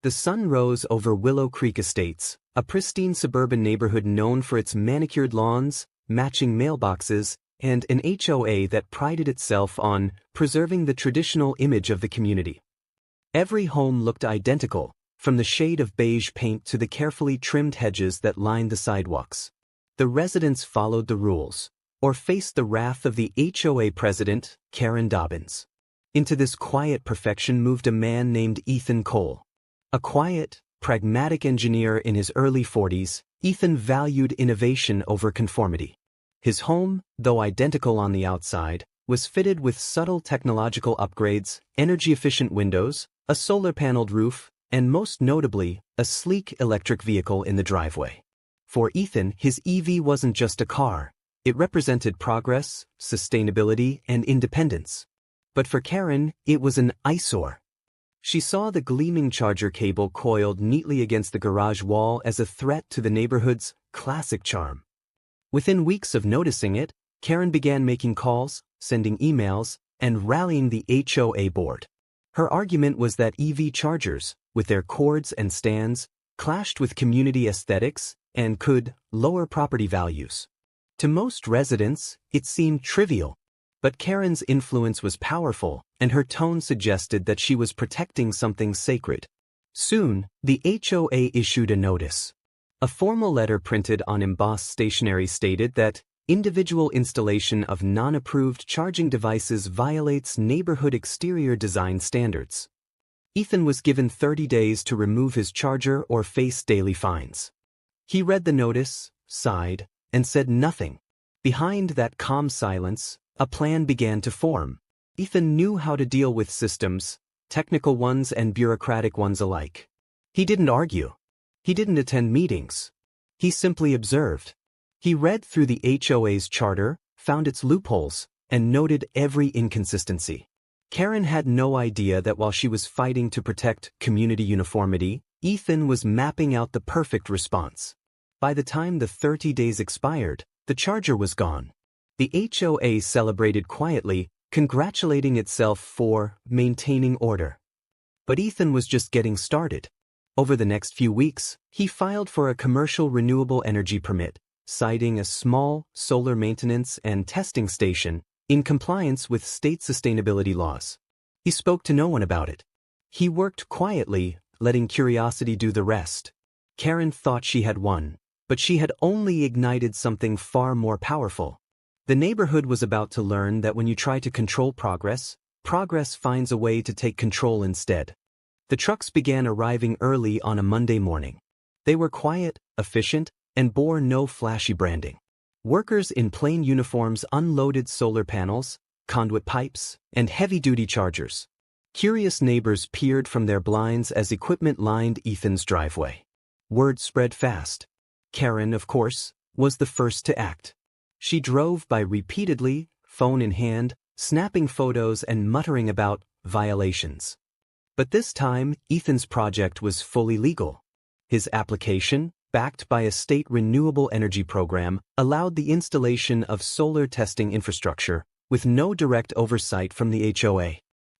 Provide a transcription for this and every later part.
The sun rose over Willow Creek Estates, a pristine suburban neighborhood known for its manicured lawns, matching mailboxes, and an HOA that prided itself on preserving the traditional image of the community. Every home looked identical, from the shade of beige paint to the carefully trimmed hedges that lined the sidewalks. The residents followed the rules, or faced the wrath of the HOA president, Karen Dobbins. Into this quiet perfection moved a man named Ethan Cole. A quiet, pragmatic engineer in his early 40s, Ethan valued innovation over conformity. His home, though identical on the outside, was fitted with subtle technological upgrades, energy-efficient windows, a solar-paneled roof, and most notably, a sleek electric vehicle in the driveway. For Ethan, his EV wasn't just a car. It represented progress, sustainability, and independence. But for Karen, it was an eyesore. She saw the gleaming charger cable coiled neatly against the garage wall as a threat to the neighborhood's classic charm. Within weeks of noticing it, Karen began making calls, sending emails, and rallying the HOA board. Her argument was that EV chargers, with their cords and stands, clashed with community aesthetics and could lower property values. To most residents, it seemed trivial. But Karen's influence was powerful, and her tone suggested that she was protecting something sacred. Soon, the HOA issued a notice. A formal letter printed on embossed stationery stated that individual installation of non-approved charging devices violates neighborhood exterior design standards. Ethan was given 30 days to remove his charger or face daily fines. He read the notice, sighed, and said nothing. Behind that calm silence, a plan began to form. Ethan knew how to deal with systems, technical ones and bureaucratic ones alike. He didn't argue. He didn't attend meetings. He simply observed. He read through the HOA's charter, found its loopholes, and noted every inconsistency. Karen had no idea that while she was fighting to protect community uniformity, Ethan was mapping out the perfect response. By the time the 30 days expired, the charger was gone. The HOA celebrated quietly, congratulating itself for maintaining order. But Ethan was just getting started. Over the next few weeks, he filed for a commercial renewable energy permit, citing a small solar maintenance and testing station in compliance with state sustainability laws. He spoke to no one about it. He worked quietly, letting curiosity do the rest. Karen thought she had won, but she had only ignited something far more powerful. The neighborhood was about to learn that when you try to control progress, progress finds a way to take control instead. The trucks began arriving early on a Monday morning. They were quiet, efficient, and bore no flashy branding. Workers in plain uniforms unloaded solar panels, conduit pipes, and heavy-duty chargers. Curious neighbors peered from their blinds as equipment lined Ethan's driveway. Word spread fast. Karen, of course, was the first to act. She drove by repeatedly, phone in hand, snapping photos and muttering about violations. But this time, Ethan's project was fully legal. His application, backed by a state renewable energy program, allowed the installation of solar testing infrastructure with no direct oversight from the HOA.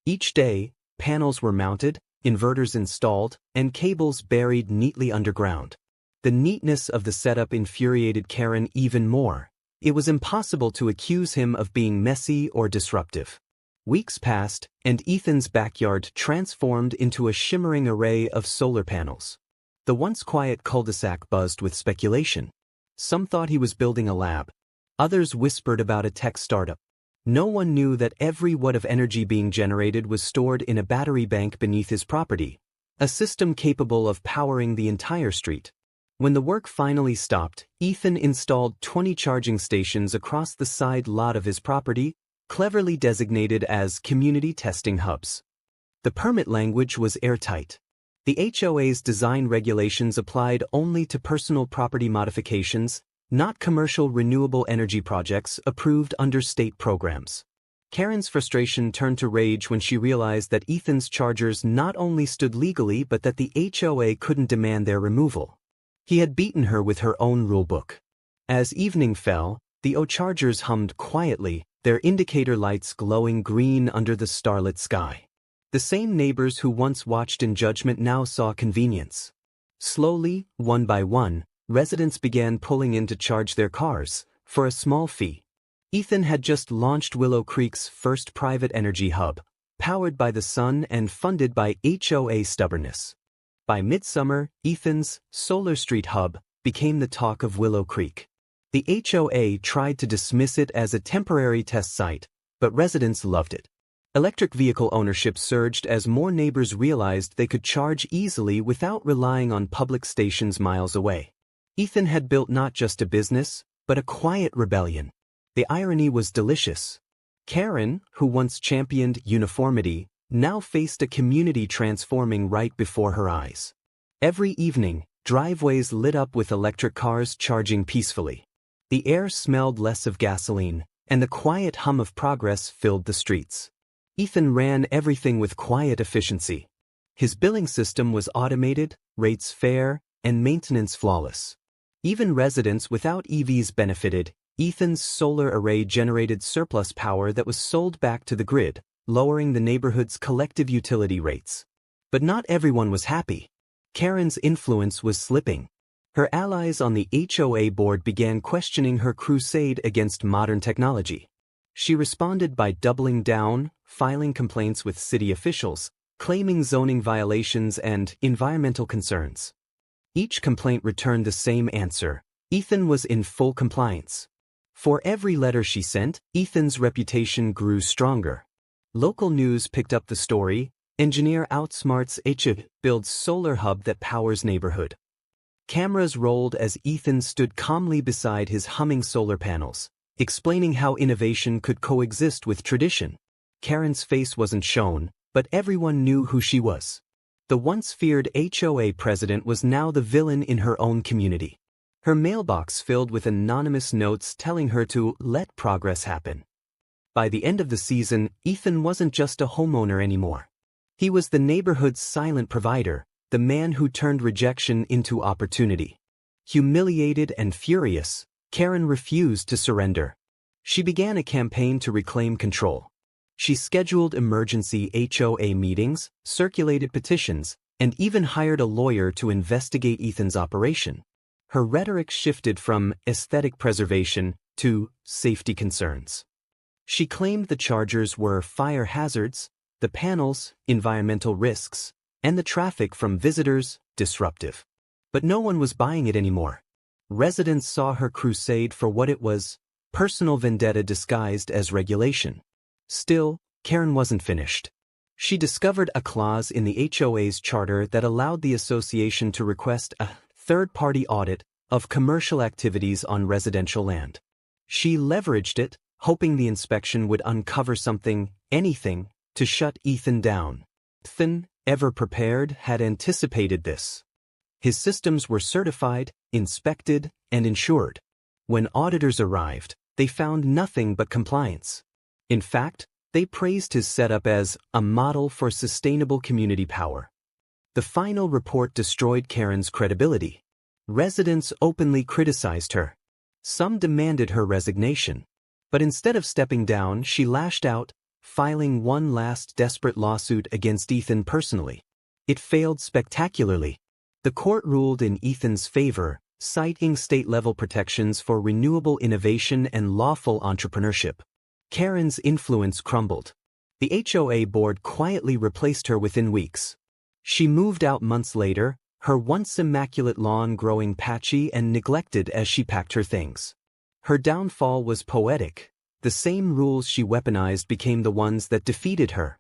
Each day, panels were mounted, inverters installed, and cables buried neatly underground. The neatness of the setup infuriated Karen even more. It was impossible to accuse him of being messy or disruptive. Weeks passed, and Ethan's backyard transformed into a shimmering array of solar panels. The once quiet cul-de-sac buzzed with speculation. Some thought he was building a lab. Others whispered about a tech startup. No one knew that every watt of energy being generated was stored in a battery bank beneath his property, a system capable of powering the entire street. When the work finally stopped, Ethan installed 20 charging stations across the side lot of his property, cleverly designated as community testing hubs. The permit language was airtight. The HOA's design regulations applied only to personal property modifications, not commercial renewable energy projects approved under state programs. Karen's frustration turned to rage when she realized that Ethan's chargers not only stood legally but that the HOA couldn't demand their removal. He had beaten her with her own rulebook. As evening fell, the chargers hummed quietly, their indicator lights glowing green under the starlit sky. The same neighbors who once watched in judgment now saw convenience. Slowly, one by one, residents began pulling in to charge their cars, for a small fee. Ethan had just launched Willow Creek's first private energy hub, powered by the sun and funded by HOA stubbornness. By midsummer, Ethan's Solar Street hub became the talk of Willow Creek. The HOA tried to dismiss it as a temporary test site, but residents loved it. Electric vehicle ownership surged as more neighbors realized they could charge easily without relying on public stations miles away. Ethan had built not just a business, but a quiet rebellion. The irony was delicious. Karen, who once championed uniformity, now faced a community transforming right before her eyes. Every evening, driveways lit up with electric cars charging peacefully. The air smelled less of gasoline, and the quiet hum of progress filled the streets. Ethan ran everything with quiet efficiency. His billing system was automated, rates fair, and maintenance flawless. Even residents without EVs benefited. Ethan's solar array generated surplus power that was sold back to the grid, lowering the neighborhood's collective utility rates. But not everyone was happy. Karen's influence was slipping. Her allies on the HOA board began questioning her crusade against modern technology. She responded by doubling down, filing complaints with city officials, claiming zoning violations and environmental concerns. Each complaint returned the same answer: Ethan was in full compliance. For every letter she sent, Ethan's reputation grew stronger. Local news picked up the story: engineer outsmarts HOA, builds solar hub that powers neighborhood. Cameras rolled as Ethan stood calmly beside his humming solar panels, explaining how innovation could coexist with tradition. Karen's face wasn't shown, but everyone knew who she was. The once feared HOA president was now the villain in her own community. Her mailbox filled with anonymous notes telling her to let progress happen. By the end of the season, Ethan wasn't just a homeowner anymore. He was the neighborhood's silent provider, the man who turned rejection into opportunity. Humiliated and furious, Karen refused to surrender. She began a campaign to reclaim control. She scheduled emergency HOA meetings, circulated petitions, and even hired a lawyer to investigate Ethan's operation. Her rhetoric shifted from aesthetic preservation to safety concerns. She claimed the chargers were fire hazards, the panels, environmental risks, and the traffic from visitors, disruptive. But no one was buying it anymore. Residents saw her crusade for what it was: personal vendetta disguised as regulation. Still, Karen wasn't finished. She discovered a clause in the HOA's charter that allowed the association to request a third-party audit of commercial activities on residential land. She leveraged it, hoping the inspection would uncover something, anything, to shut Ethan down. Ethan, ever prepared, had anticipated this. His systems were certified, inspected, and insured. When auditors arrived, they found nothing but compliance. In fact, they praised his setup as a model for sustainable community power. The final report destroyed Karen's credibility. Residents openly criticized her. Some demanded her resignation. But instead of stepping down, she lashed out, filing one last desperate lawsuit against Ethan personally. It failed spectacularly. The court ruled in Ethan's favor, citing state-level protections for renewable innovation and lawful entrepreneurship. Karen's influence crumbled. The HOA board quietly replaced her within weeks. She moved out months later, her once immaculate lawn growing patchy and neglected as she packed her things. Her downfall was poetic. The same rules she weaponized became the ones that defeated her.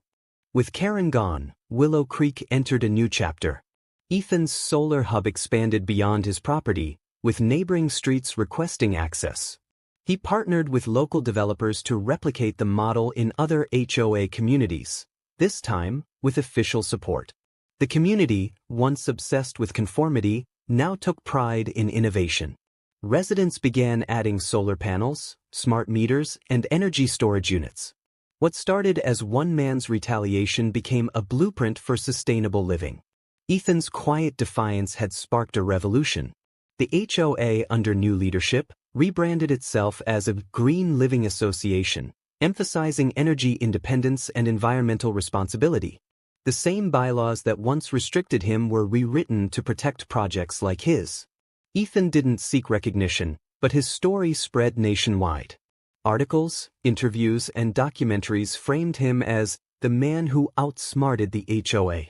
With Karen gone, Willow Creek entered a new chapter. Ethan's solar hub expanded beyond his property, with neighboring streets requesting access. He partnered with local developers to replicate the model in other HOA communities, this time with official support. The community, once obsessed with conformity, now took pride in innovation. Residents began adding solar panels, smart meters, and energy storage units. What started as one man's retaliation became a blueprint for sustainable living. Ethan's quiet defiance had sparked a revolution. The HOA, under new leadership, rebranded itself as a Green Living Association, emphasizing energy independence and environmental responsibility. The same bylaws that once restricted him were rewritten to protect projects like his. Ethan didn't seek recognition, but his story spread nationwide. Articles, interviews, and documentaries framed him as the man who outsmarted the HOA.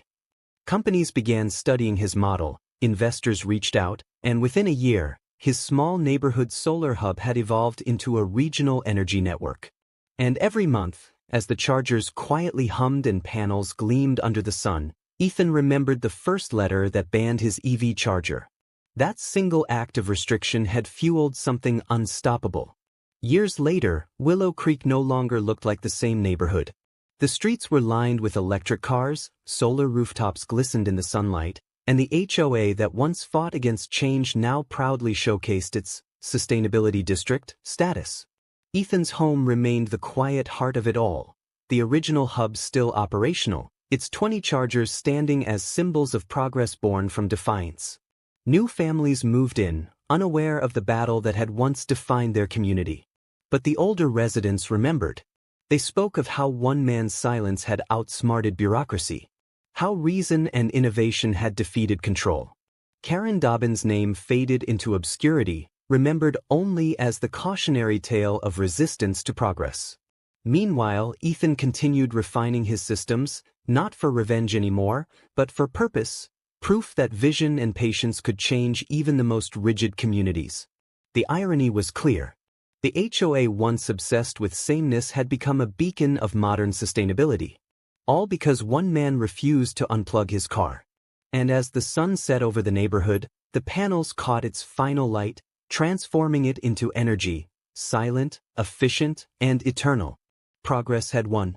Companies began studying his model, investors reached out, and within a year, his small neighborhood solar hub had evolved into a regional energy network. And every month, as the chargers quietly hummed and panels gleamed under the sun, Ethan remembered the first letter that banned his EV charger. That single act of restriction had fueled something unstoppable. Years later, Willow Creek no longer looked like the same neighborhood. The streets were lined with electric cars, solar rooftops glistened in the sunlight, and the HOA that once fought against change now proudly showcased its sustainability district status. Ethan's home remained the quiet heart of it all, the original hub still operational, its 20 chargers standing as symbols of progress born from defiance. New families moved in, unaware of the battle that had once defined their community. But the older residents remembered. They spoke of how one man's silence had outsmarted bureaucracy, how reason and innovation had defeated control. Karen Dobbin's name faded into obscurity, remembered only as the cautionary tale of resistance to progress. Meanwhile, Ethan continued refining his systems, not for revenge anymore, but for purpose, proof that vision and patience could change even the most rigid communities. The irony was clear. The HOA, once obsessed with sameness, had become a beacon of modern sustainability. All because one man refused to unplug his car. And as the sun set over the neighborhood, the panels caught its final light, transforming it into energy, silent, efficient, and eternal. Progress had won.